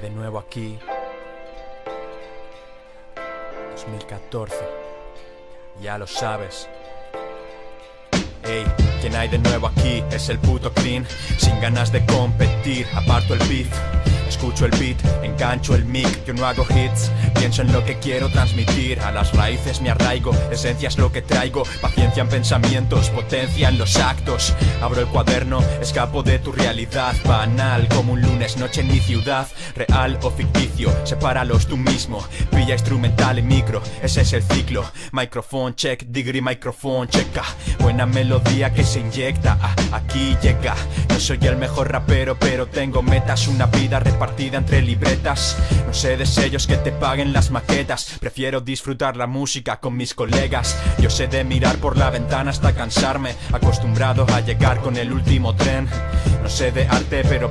hay de nuevo aquí? 2014, ya lo sabes. Ey, ¿quién hay de nuevo aquí? Es el puto Clean, sin ganas de competir, aparto el beef. Escucho el beat, engancho el mic, yo no hago hits, pienso en lo que quiero transmitir. A las raíces me arraigo, esencia es lo que traigo, paciencia en pensamientos, potencia en los actos. Abro el cuaderno, escapo de tu realidad, banal como un lunes noche en mi ciudad. Real o ficticio, sepáralos tú mismo, pilla instrumental y micro, ese es el ciclo. Microphone check, degree microphone checa, buena melodía que se inyecta, aquí llega. No soy el mejor rapero pero tengo metas, una vida repartida entre libretas. No sé de sellos que te paguen las maquetas, prefiero disfrutar la música con mis colegas. Yo sé de mirar por la ventana hasta cansarme, acostumbrado a llegar con el último tren. No sé de arte pero